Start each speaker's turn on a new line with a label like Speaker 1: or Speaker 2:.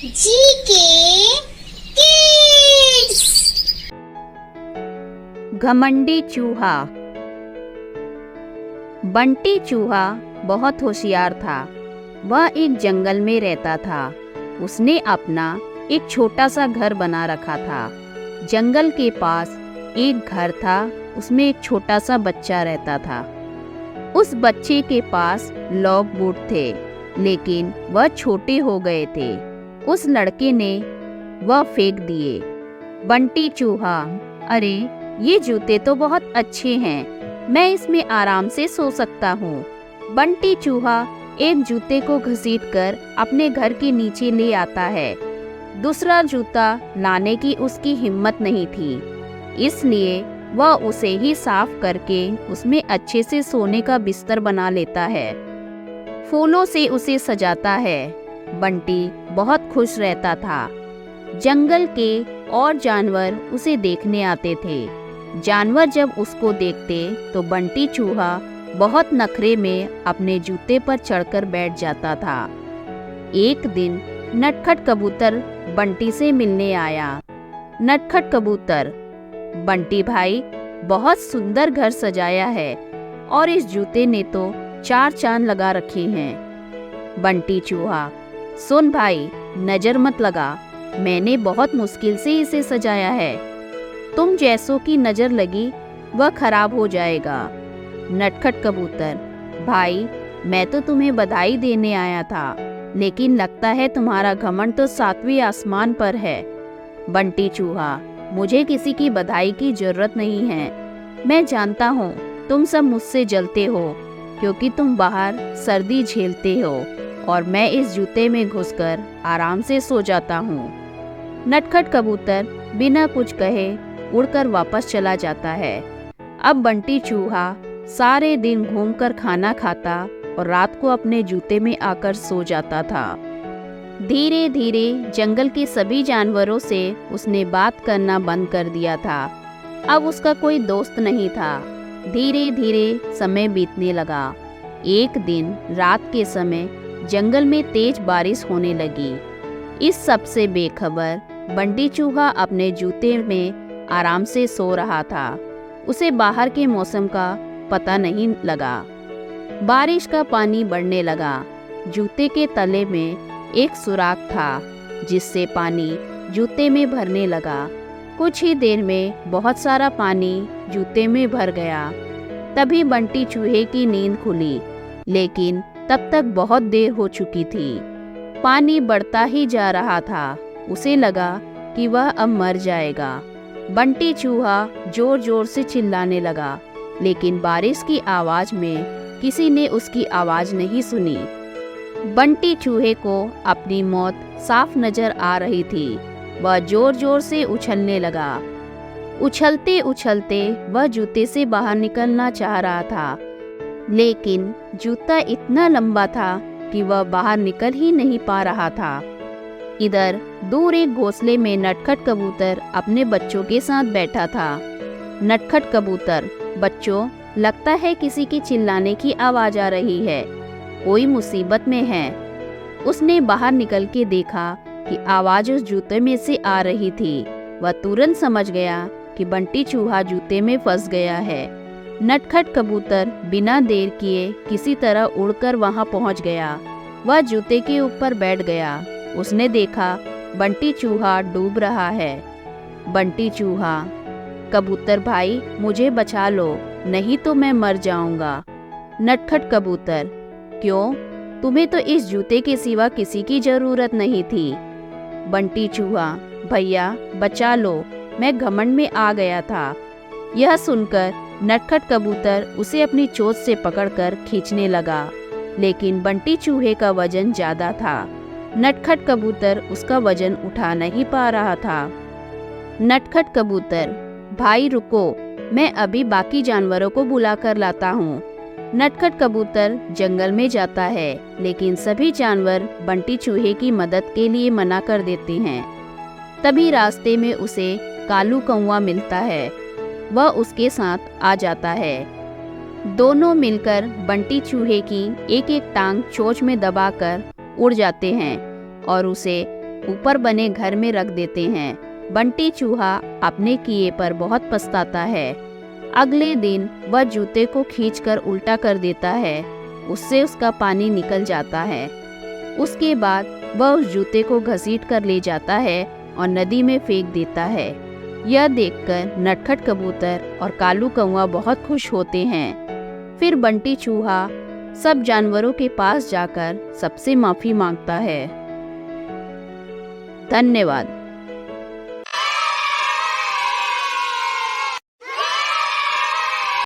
Speaker 1: GK kids.
Speaker 2: घमंडी चूहा। बंटी चूहा बहुत होशियार था। वह एक जंगल में रहता था। उसने अपना एक छोटा सा घर बना रखा था। जंगल के पास एक घर था, उसमें एक छोटा सा बच्चा रहता था। उस बच्चे के पास लॉग बूट थे, लेकिन वह छोटे हो गए थे। उस लड़के ने वह फेंक दिए। बंटी चूहा, अरे ये जूते तो बहुत अच्छे हैं, मैं इसमें आराम से सो सकता हूँ। बंटी चूहा एक जूते को घसीटकर अपने घर के नीचे ले आता है। दूसरा जूता लाने की उसकी हिम्मत नहीं थी, इसलिए वह उसे ही साफ करके उसमें अच्छे से सोने का बिस्तर बना लेता है। फूलों से उसे सजाता है। बंटी बहुत खुश रहता था। जंगल के और जानवर उसे देखने आते थे। जानवर जब उसको देखते तो बंटी चूहा बहुत नखरे में अपने जूते पर चढ़कर बैठ जाता था। एक दिन नटखट कबूतर बंटी से मिलने आया। नटखट कबूतर, बंटी भाई, बहुत सुंदर घर सजाया है और इस जूते ने तो 4 चांद लगा रखे हैं। बंटी चूहा, सुन भाई, नजर मत लगा, मैंने बहुत मुश्किल से इसे सजाया है। तुम जैसों की नजर लगी वह खराब हो जाएगा। नटखट कबूतर, भाई मैं तो तुम्हें बधाई देने आया था, लेकिन लगता है तुम्हारा घमंड तो 7वें आसमान पर है। बंटी चूहा, मुझे किसी की बधाई की जरूरत नहीं है। मैं जानता हूँ तुम सब मुझसे जलते हो, क्योंकि तुम बाहर सर्दी झेलते हो और मैं इस जूते में घुसकर आराम से सो जाता हूँ। नटखट कबूतर बिना कुछ कहे उड़कर वापस चला जाता है। अब बंटी चूहा सारे दिन घूमकर खाना खाता और रात को अपने जूते में आकर सो जाता था। धीरे धीरे जंगल के सभी जानवरों से उसने बात करना बंद कर दिया था। अब उसका कोई दोस्त नहीं था। धीरे धीरे समय बीतने लगा। एक दिन रात के समय जंगल में तेज बारिश होने लगी। इस सब से बेखबर बंटी चूहा अपने जूते में आराम से सो रहा था। उसे बाहर के मौसम का पता नहीं लगा। बारिश का पानी बढ़ने लगा। जूते के तले में एक सुराख था, जिससे पानी जूते में भरने लगा। कुछ ही देर में बहुत सारा पानी जूते में भर गया। तभी बंटी चूहे की नींद खुली, लेकिन तब तक बहुत देर हो चुकी थी। पानी बढ़ता ही जा रहा था। उसे लगा कि वह अब मर जाएगा। बंटी चूहा जोर जोर से चिल्लाने लगा, लेकिन बारिश की आवाज में किसी ने उसकी आवाज नहीं सुनी। बंटी चूहे को अपनी मौत साफ नजर आ रही थी। वह जोर जोर से उछलने लगा। उछलते उछलते वह जूते से बाहर निकलना चाह रहा था, लेकिन जूता इतना लंबा था कि वह बाहर निकल ही नहीं पा रहा था। इधर दूर एक घोंसले में नटखट कबूतर अपने बच्चों के साथ बैठा था। नटखट कबूतर, बच्चों, लगता है किसी के चिल्लाने की आवाज आ रही है, कोई मुसीबत में है। उसने बाहर निकल के देखा कि आवाज उस जूते में से आ रही थी। वह तुरंत समझ गया कि बंटी चूहा जूते में फंस गया है। नटखट कबूतर बिना देर किए किसी तरह उड़कर वहां पहुंच गया। वह जूते के ऊपर बैठ गया। उसने देखा बंटी चूहा डूब रहा है। बंटी चूहा, कबूतर भाई, मुझे बचा लो, नहीं तो मैं मर जाऊंगा। नटखट कबूतर, क्यों? तुम्हें तो इस जूते के सिवा किसी की जरूरत नहीं थी। बंटी चूहा, भैया बचा लो, मैं घमंड में आ गया था। यह सुनकर नटखट कबूतर उसे अपनी चोंच से पकड़कर खींचने लगा, लेकिन बंटी चूहे का वजन ज्यादा था। नटखट कबूतर उसका वजन उठा नहीं पा रहा था। नटखट कबूतर, भाई रुको, मैं अभी बाकी जानवरों को बुला कर लाता हूँ। नटखट कबूतर जंगल में जाता है, लेकिन सभी जानवर बंटी चूहे की मदद के लिए मना कर देते हैं। तभी रास्ते में उसे कालू कौवा मिलता है। वह उसके साथ आ जाता है। दोनों मिलकर बंटी चूहे की एक एक टांग चोंच में दबाकर उड़ जाते हैं और उसे ऊपर बने घर में रख देते हैं। बंटी चूहा अपने किए पर बहुत पछताता है। अगले दिन वह जूते को खींचकर उल्टा कर देता है, उससे उसका पानी निकल जाता है। उसके बाद वह उस जूते को घसीट कर ले जाता है और नदी में फेंक देता है। यह देखकर नटखट कबूतर और कालू कौवा बहुत खुश होते हैं। फिर बंटी चूहा सब जानवरों के पास जाकर सबसे माफी मांगता है। धन्यवाद।